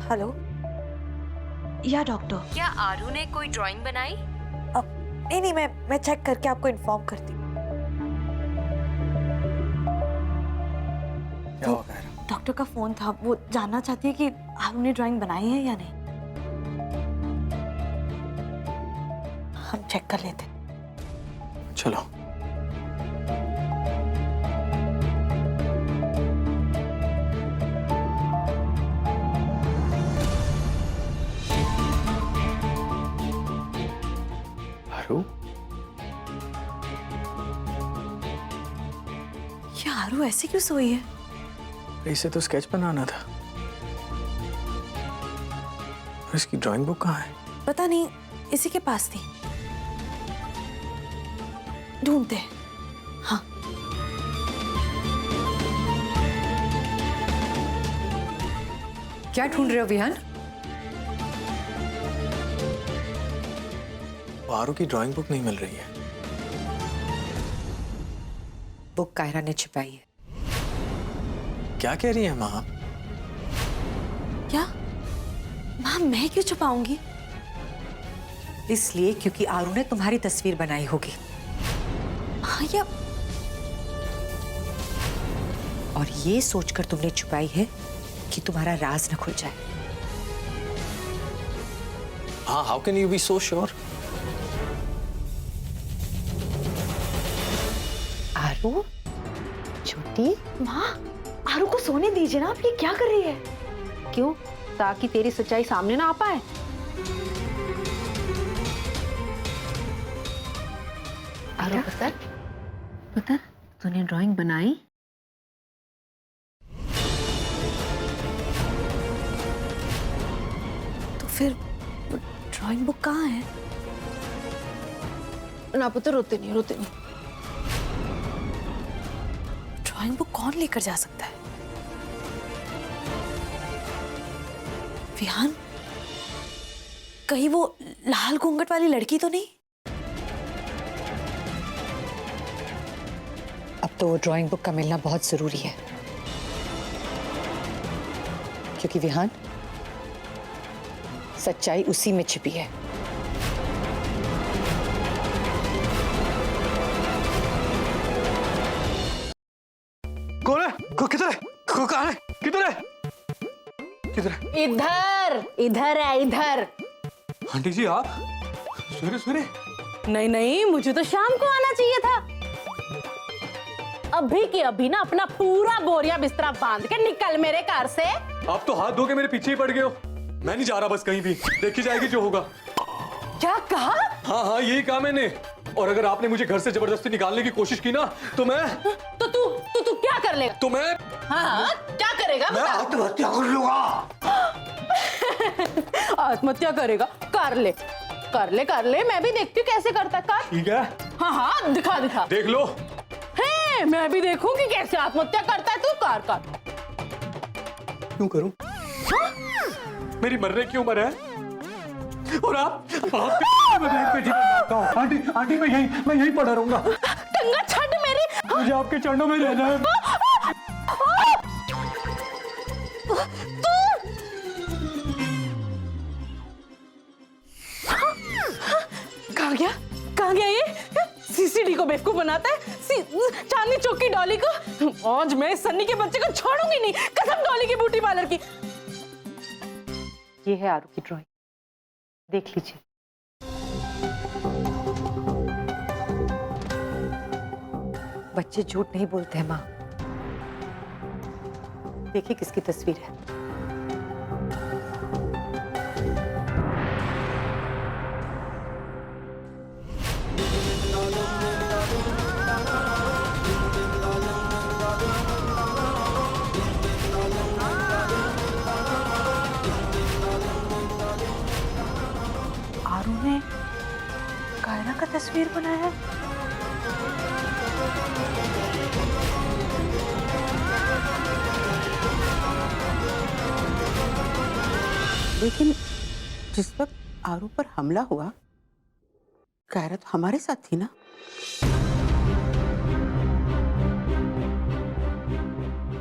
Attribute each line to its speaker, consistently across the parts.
Speaker 1: Hello. या doctor,
Speaker 2: क्या आरू ने कोई ड्राइंग बनाई?
Speaker 1: अब नहीं, मैं चेक करके आपको इन्फॉर्म करती हूँ।
Speaker 3: क्या हो गया?
Speaker 1: डॉक्टर का फोन था, वो जानना चाहती है कि आरू ने ड्राइंग बनाई है या नहीं। हम चेक कर लेते।
Speaker 3: चलो। आरू?
Speaker 1: ये आरू ऐसे क्यों सोई है?
Speaker 3: इसे तो स्केच बनाना था। और इसकी ड्राइंग बुक कहाँ है?
Speaker 1: पता नहीं, इसी के पास थी। ढूंढते हैं। हाँ।
Speaker 4: क्या ढूंढ रहे हो विहान?
Speaker 3: आरू की ड्राइंग बुक नहीं मिल रही है।
Speaker 4: बुक कायरा ने छिपाई है।
Speaker 3: क्या कह रही है माँ?
Speaker 1: क्या? माँ, मैं क्यों छुपाऊंगी?
Speaker 4: इसलिए क्योंकि आरू ने तुम्हारी तस्वीर बनाई होगी।
Speaker 1: हाँ, या
Speaker 4: और ये सोचकर तुमने छुपाई है कि तुम्हारा राज न खुल जाए।
Speaker 3: हाँ, how can you be so sure?
Speaker 4: Aaru, छोटी
Speaker 1: माँ, आरू को सोने दीजिए ना। आप ये क्या कर रही है?
Speaker 5: क्यों? ताकि तेरी सच्चाई सामने ना आ पाए। आरू पता तूने ड्राइंग बनाई?
Speaker 1: तो फिर ड्राइंग बुक कहाँ है?
Speaker 5: ना पुत्र, रोते नहीं।
Speaker 1: ड्राइंग बुक कौन लेकर जा सकता है? विहान, कहीं वो लाल घूंघट वाली लड़की तो नहीं?
Speaker 4: अब तो वो ड्राइंग बुक का मिलना बहुत जरूरी है, क्योंकि विहान, सच्चाई उसी में छिपी है।
Speaker 3: कौन है? किधर है? कहाँ है? किधर है? किधर है?
Speaker 5: इधर है, इधर।
Speaker 3: आंटी जी, आप सवेरे?
Speaker 5: नहीं, मुझे तो शाम को आना चाहिए था। अभी के अभी ना अपना पूरा बोरिया बिस्तरा बांध के निकल मेरे घर से।
Speaker 3: आप तो हाथ धो के मेरे पीछे ही पड़ गए हो। मैं नहीं जा रहा, बस कहीं भी देखी जाएगी जो होगा।
Speaker 5: क्या कहा?
Speaker 3: हाँ, यही कहा मैंने। और अगर आपने मुझे घर से जबरदस्ती निकालने की कोशिश की ना, तो मैं
Speaker 5: तो तू क्या कर लेगा?
Speaker 3: तो मैं
Speaker 5: हाँ, क्या करेगा?
Speaker 3: मैं आत्महत्या कर लूंगा।
Speaker 5: आत्महत्या करेगा? कर ले। मैं भी देखती हूँ कैसे करता है। कर।
Speaker 3: ठीक है।
Speaker 5: हाँ, दिखा।
Speaker 3: देख लो।
Speaker 5: है, मैं भी देखूंगी कैसे आत्महत्या करता है। तू कर।
Speaker 3: क्यों करूं? मेरी मरने की उम्र है और आप आंटी, मैं यहीं पड़ा रहूंगा।
Speaker 5: टंगा छड़ मेरी।
Speaker 3: मुझे आपके चरणों में रहना है।
Speaker 5: कहाँ गया ये? सीसीडी को बेवकूफ बनाता है, चांदनी चौक की डॉली को। आज मैं सन्नी के बच्चे को छोड़ूंगी नहीं, कसम डॉली की ब्यूटी पार्लर की।
Speaker 4: ये है आरू की ड्राइंग, देख लीजिए। बच्चे झूठ नहीं बोलते हैं माँ। देखिए किसकी तस्वीर है।
Speaker 1: आरू ने कायरा का तस्वीर बनाया।
Speaker 6: लेकिन जिस वक्त आरू पर हमला हुआ, कायरा तो हमारे साथ थी ना।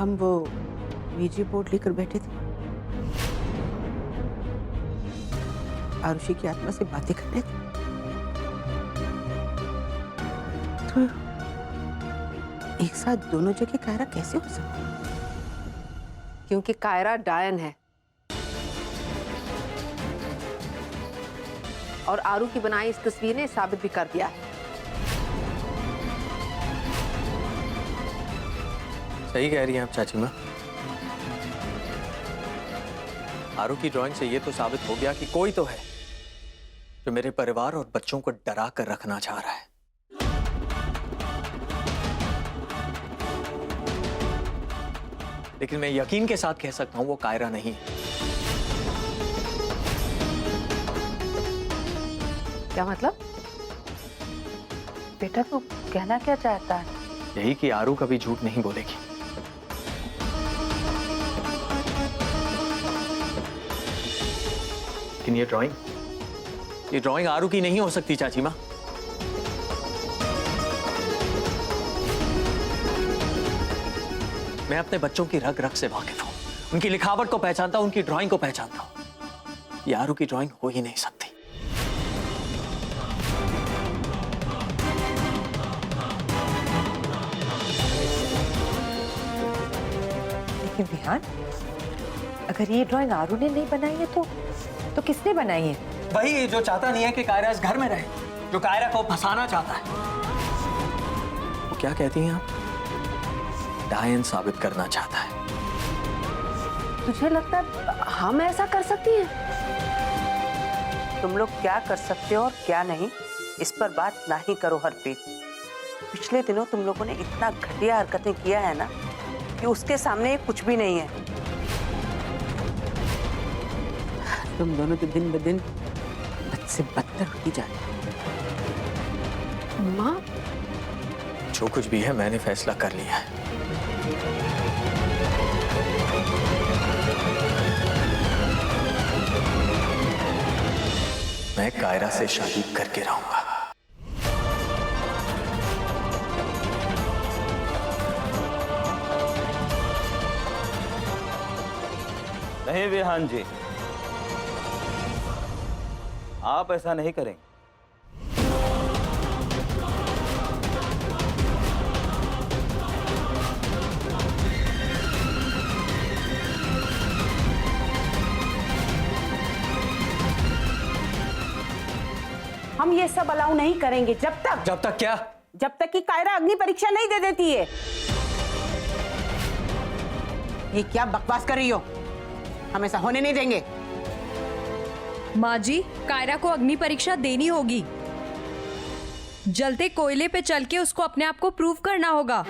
Speaker 6: हम वो वीजी बोर्ड लेकर बैठे थे। आरुषि की आत्मा से बातें करने तो एक साथ दोनों जगह कायरा कैसे हो सकती?
Speaker 7: क्योंकि कायरा डायन है और आरू की बनाई इस तस्वीर ने साबित भी कर दिया है।
Speaker 3: सही कह रही हैं आप चाची माँ। आरू की ड्राइंग से ये तो साबित हो गया कि कोई तो है जो मेरे परिवार और बच्चों को डरा कर रखना चाह रहा है। लेकिन मैं यकीन के साथ कह सकता हूं वो कायरा नहीं है।
Speaker 7: क्या मतलब? बेटा तू कहना क्या चाहता है?
Speaker 3: यही कि आरू कभी झूठ नहीं बोलेगी। लेकिन ये ड्राइंग आरू की नहीं हो सकती चाची माँ। मैं अपने बच्चों की रग रग से वाकिफ हूं, उनकी लिखावट को पहचानता हूं, उनकी ड्राइंग को पहचानता हूं। ये आरू की ड्राइंग हो ही नहीं सकती।
Speaker 4: लेकिन विहान, अगर ये ड्राइंग आरू ने नहीं बनाई है तो किसने बनाई है?
Speaker 3: वही जो चाहता नहीं है कि कायरा इस घर में रहे, जो कायरा को फंसाना चाहता है। वो क्या कहती हैं आप? डायन साबित करना चाहता है।
Speaker 7: तुझे लगता है हम ऐसा कर सकती हैं?
Speaker 8: तुम लोग क्या कर सकते हो और क्या नहीं, इस पर बात ना ही करो हरप्रीत। पिछले दिनों तुम लोगों ने इतना घटिया हरकतें किया है ना कि उसके सामने ये कुछ भी नहीं है।
Speaker 6: तुम दोनों तो दिन ब दिन बद से बदतर होती जा रही हो।
Speaker 7: माँ,
Speaker 3: जो कुछ भी है मैंने फैसला कर लिया है। मैं कायरा से शादी करके रहूंगा।
Speaker 9: नहीं विहान जी, आप ऐसा नहीं करेंगे।
Speaker 8: हम ये सब अलाउ नहीं करेंगे जब
Speaker 3: तक क्या?
Speaker 8: जब तक कि कायरा अग्नि परीक्षा नहीं दे देती है।
Speaker 6: ये क्या बकवास कर रही हो? हम ऐसा होने नहीं देंगे।
Speaker 2: माँ जी, कायरा को अग्नि परीक्षा देनी होगी। जलते कोयले पे चल के उसको अपने आप को प्रूव करना होगा।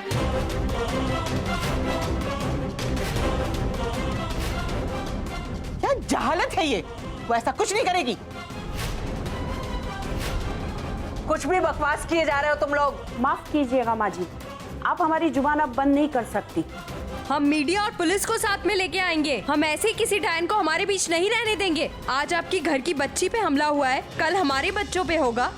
Speaker 6: क्या जहालत है ये? वो ऐसा कुछ नहीं करेगी।
Speaker 8: कुछ भी बकवास किए जा रहे हो तुम लोग। माफ कीजिएगा माँ जी, आप हमारी जुबान अब बंद नहीं कर सकती।
Speaker 2: हम मीडिया और पुलिस को साथ में लेके आएंगे। हम ऐसे किसी डायन को हमारे बीच नहीं रहने देंगे। आज आपकी घर की बच्ची पे हमला हुआ है, कल हमारे बच्चों पे होगा।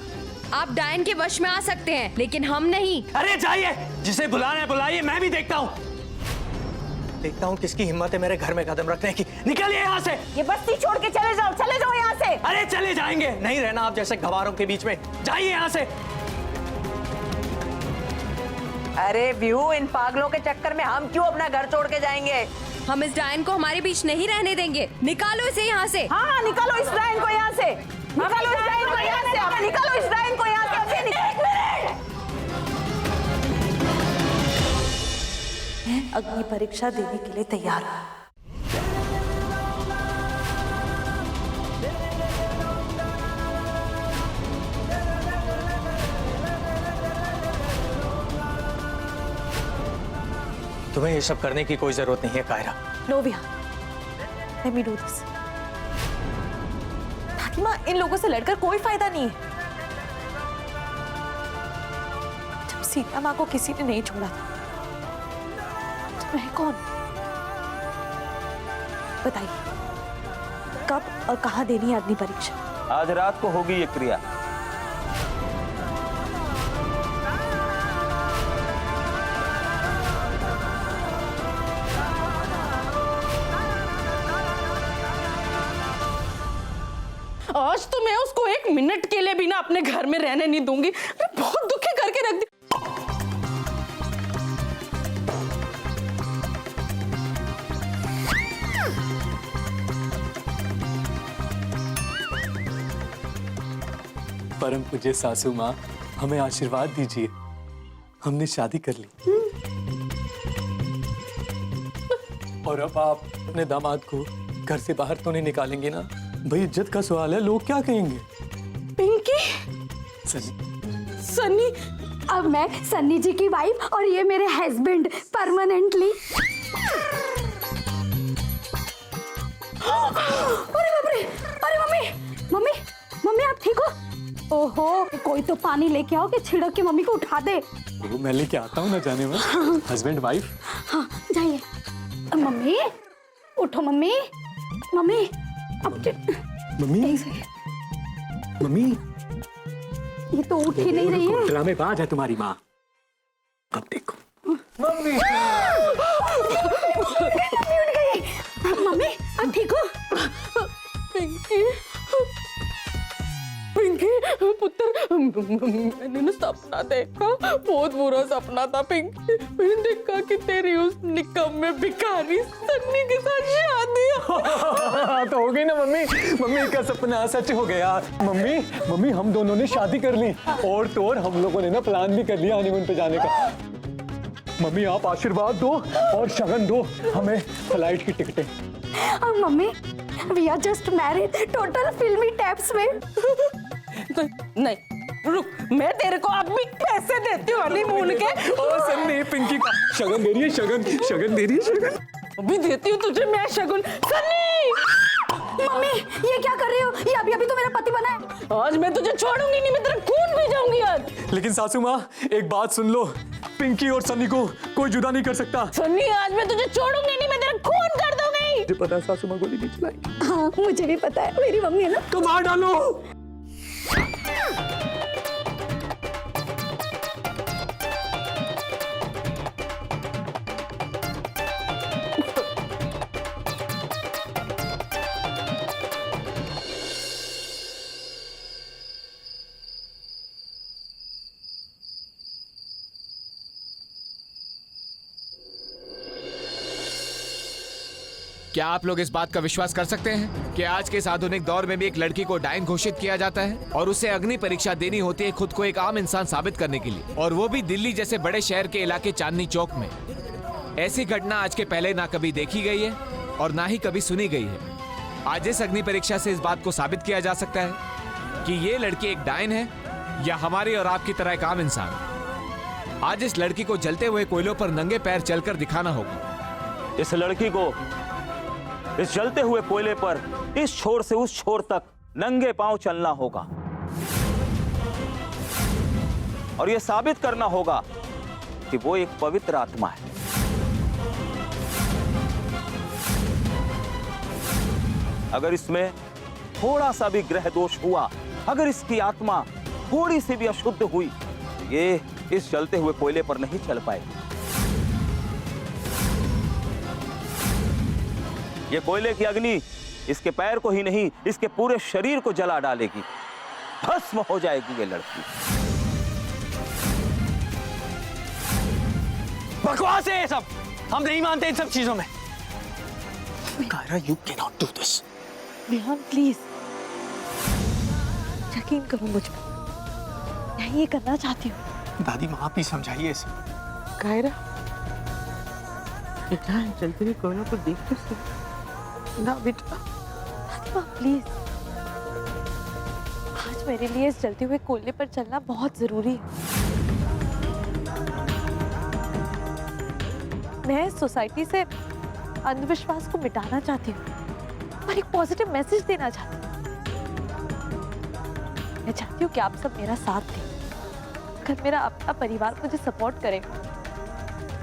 Speaker 2: आप डायन के वश में आ सकते हैं, लेकिन हम नहीं।
Speaker 3: अरे जाइए, जिसे बुलाना है बुलाइए, मैं भी देखता हूँ किसकी हिम्मत है मेरे घर में कदम रखने की। निकलिए यहाँ से।
Speaker 8: ये बस्ती छोड़ के चले जाओ यहाँ से।
Speaker 3: अरे चले जाएंगे, नहीं रहना आप जैसे गवारों के बीच में। जाइए यहाँ से।
Speaker 8: अरे व्यू, इन पागलों के चक्कर में हम क्यों अपना घर छोड़ के जाएंगे?
Speaker 2: हम इस डायन को हमारे बीच नहीं रहने देंगे। निकालो इसे यहाँ से।
Speaker 8: हाँ, निकालो इस डायन को यहाँ से। निकालो इस डायन को यहाँ से। निकालो इस डायन को यहाँ से।
Speaker 1: मैं अग्नि परीक्षा देने के लिए तैयार हूँ।
Speaker 3: तुम्हें ये सब करने की कोई जरूरत नहीं है Kaira.
Speaker 1: No Vihaan, let me do this. Fatima, इन लोगों से लड़कर कोई फायदा नहीं है। जब सीता माँ को किसी ने नहीं छोड़ा था, तो मैं कौन? बताइए, कब और कहाँ देनी है अग्नि परीक्षा?
Speaker 9: आज रात को होगी ये क्रिया।
Speaker 5: आज तो मैं उसको 1 मिनट के लिए भी ना अपने घर में रहने नहीं दूंगी। अरे बहुत दुखी करके रख दी।
Speaker 10: परम पूज्य सासू माँ, हमें आशीर्वाद दीजिए, हमने शादी कर ली और अब आप अपने दामाद को घर से बाहर तो नहीं निकालेंगे ना? भाई इज्जत का सवाल है, लोग क्या कहेंगे?
Speaker 5: पिंकी, सनी,
Speaker 7: अब मैं सन्नी जी की वाइफ और ये मेरे हस्बैंड परमानेंटली। अरे बाप रे! अरे मम्मी, मम्मी, मम्मी आप ठीक हो? ओहो, कोई तो पानी लेके आओ कि छिड़क के मम्मी को उठा दे।
Speaker 10: वो मैं लेके आता हूँ ना जाने में। Husband wife.
Speaker 7: हाँ जाइए। मम्मी उठो, मम्मी, मम्मी अब
Speaker 10: मम्मी, मम्मी
Speaker 7: ये तो उठ ही नहीं रही है।
Speaker 10: ड्रामेबाज है तुम्हारी माँ। अब देखो
Speaker 7: मम्मी उठ गई। मम्मी अब ठीक हो?
Speaker 5: पिंकी, पिंकी पुत्र, मैंने ना सपना देखा, बहुत बुरा सपना था पिंकी। मैंने देखा कि तेरी उस निकम्मे भिखारी सन्नी के साथ शादी
Speaker 10: तो हो गई ना मम्मी। मम्मी का सपना सच हो गया। मम्मी, मम्मी हम दोनों ने शादी कर ली और तो और हम लोगों ने ना प्लान भी कर लिया हनीमून पे जाने का। मम्मी आप आशीर्वाद दो और शगन दो हमें फ्लाइट की टिकटें।
Speaker 7: Mummy we are just married, total फिल्मी टैप्स में।
Speaker 5: नहीं रुक, मैं तेरे को अब भी पैसे देती हूँ हनीमून के।
Speaker 10: ओ सन्नी, पिंकी का शगन दे रही है, शगन, शगन दे रही है, शगन
Speaker 5: अभी देती हूँ तुझे मैं शगुन। सन्नी!
Speaker 7: मम्मी ये क्या कर रही हो? ये अभी अभी तो मेरा पति बना है।
Speaker 5: आज मैं तुझे छोड़ूंगी नहीं, मैं तेरा खून पी जाऊंगी आज।
Speaker 10: लेकिन सासू माँ एक बात सुन लो, पिंकी और सन्नी को कोई जुदा नहीं कर सकता।
Speaker 5: सन्नी आज मैं तुझे छोड़ूंगी नहीं, मैं तेरा खून कर दूंगी।
Speaker 10: मुझे पता है सासू माँ गोली नहीं चलाएगी।
Speaker 7: हाँ मुझे भी पता है, मेरी मम्मी है ना।
Speaker 10: तो मार डालो।
Speaker 11: क्या आप लोग इस बात का विश्वास कर सकते हैं कि आज के इस आधुनिक दौर में भी एक लड़की को डायन घोषित किया जाता है और उसे अग्नि परीक्षा देनी होती है खुद को एक आम इंसान साबित करने के लिए, और वो भी दिल्ली जैसे बड़े शहर के इलाके चांदनी चौक में। ऐसी घटना आज के पहले ना कभी देखी गई है और ना ही कभी सुनी गई है। आज इस अग्नि परीक्षा से इस बात को साबित किया जा सकता है कि ये लड़की एक डायन है या हमारी और आपकी तरह एक आम इंसान। आज इस लड़की को जलते हुए कोयलों पर नंगे पैर चलकर दिखाना होगा।
Speaker 9: इस लड़की को इस जलते हुए कोयले पर इस छोर से उस छोर तक नंगे पांव चलना होगा और यह साबित करना होगा कि वो एक पवित्र आत्मा है। अगर इसमें थोड़ा सा भी ग्रह दोष हुआ, अगर इसकी आत्मा थोड़ी सी भी अशुद्ध हुई, ये इस जलते हुए कोयले पर नहीं चल पाएगी। ये कोयले की अग्नि इसके पैर को ही नहीं, इसके पूरे शरीर को जला डालेगी, भस्म हो जाएगी ये लड़की।
Speaker 3: बकवास है ये सब, हम नहीं मानते इन सब चीजों में। Kaira, you cannot do this.
Speaker 1: Vihaan please यकीन करो मुझ पर, मैं ये करना चाहती हूँ।
Speaker 3: दादी माँ आप ही समझाइए इसे।
Speaker 6: कायरा, बेटा जल्दी भी कोयलों को देख के सही। ना बेटा,
Speaker 1: दादी माँ प्लीज, आज मेरे लिए इस जलते हुए कोयले पर चलना बहुत जरूरी है। मैं सोसाइटी से अंधविश्वास को मिटाना चाहती हूँ और एक पॉजिटिव मैसेज देना चाहती हूँ। मैं चाहती हूँ कि आप सब मेरा साथ दें। अगर मेरा अपना परिवार मुझे सपोर्ट करेगा,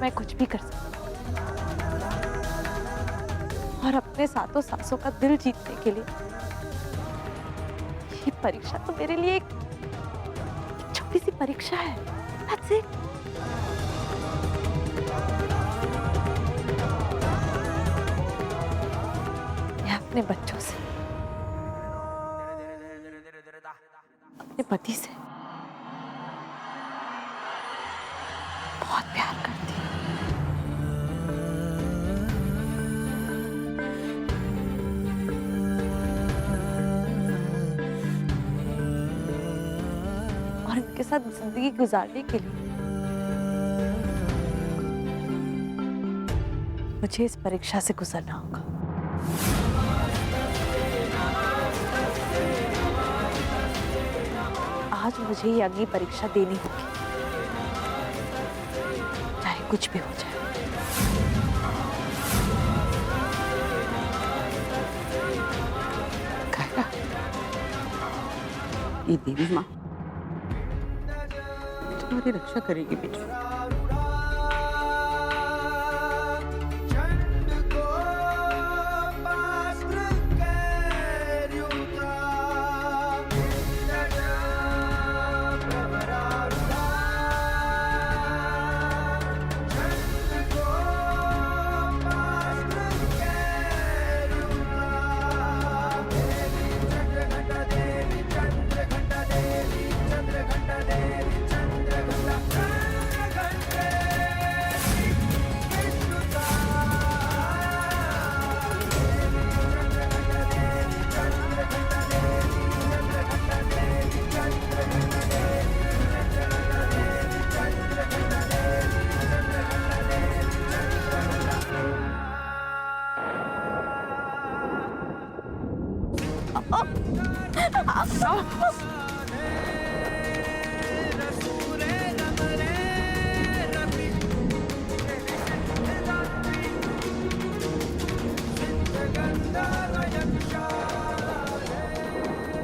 Speaker 1: मैं कुछ भी कर सकती हूँ। और अपने सातों सासों का दिल जीतने के लिए ये परीक्षा तो मेरे लिए एक छोटी सी परीक्षा है। That's it. मैं अपने बच्चों से अपने पति से बहुत प्यार करती है। और इनके साथ जिंदगी गुजारने के लिए मुझे इस परीक्षा से गुजरना होगा। आज मुझे ये अग्नि परीक्षा देनी होगी, चाहे कुछ भी हो जाए।
Speaker 6: कायरा, ये देवी माँ तुम्हारी रक्षा करेगी बेटा।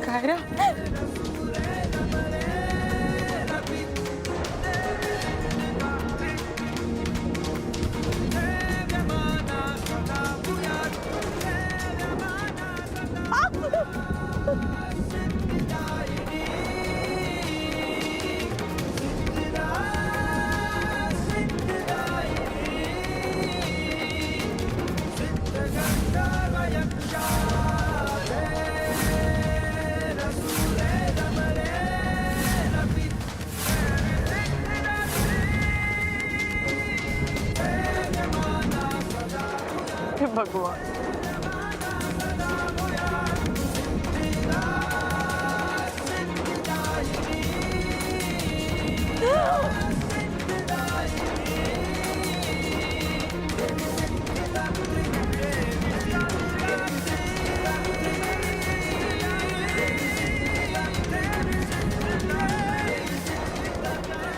Speaker 6: कायरा, भगवान,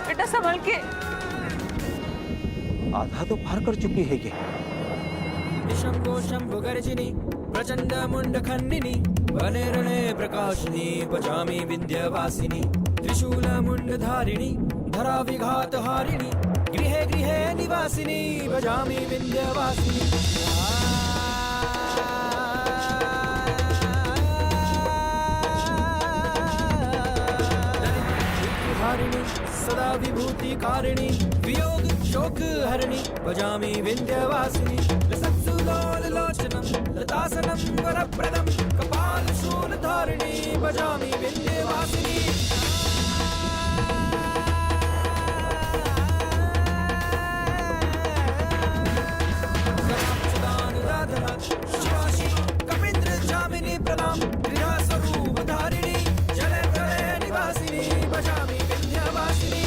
Speaker 6: बेटा संभल के।
Speaker 9: आधा तो पार कर चुकी है ये।
Speaker 12: शंभो शंभो गर्जिनी प्रचंड मुंड खंडिनी वने रणे प्रकाशिनी पचामी विंध्यवासिनी त्रिशूल मुंड धारिणी धरा विघात हारिणी गृहे गृहे निवासिनी भजामी विंध्यवासिनी। हारिणी सदा विभूति कारिणी वियोग शोक हरिणी भजामी विंध्यवासिनी। लोचनम लतासनम वरप्रदम कपाल शूल धारिणी भजामी विंध्यवासिनी। शिवाशी कपिंद्र जामिनी प्रणाम गृह स्वरूप धारिणी जले प्रलय निवासिनी भजामी विंध्यवासिनी।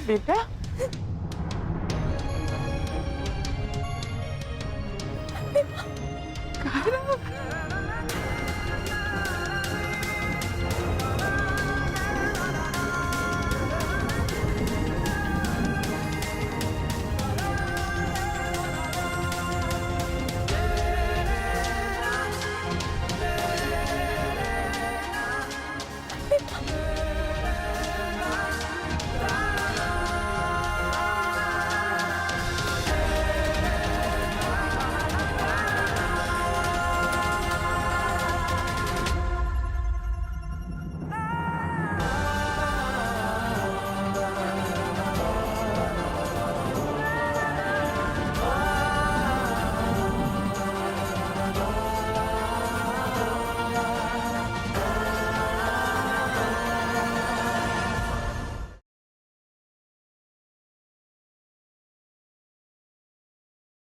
Speaker 6: बेटा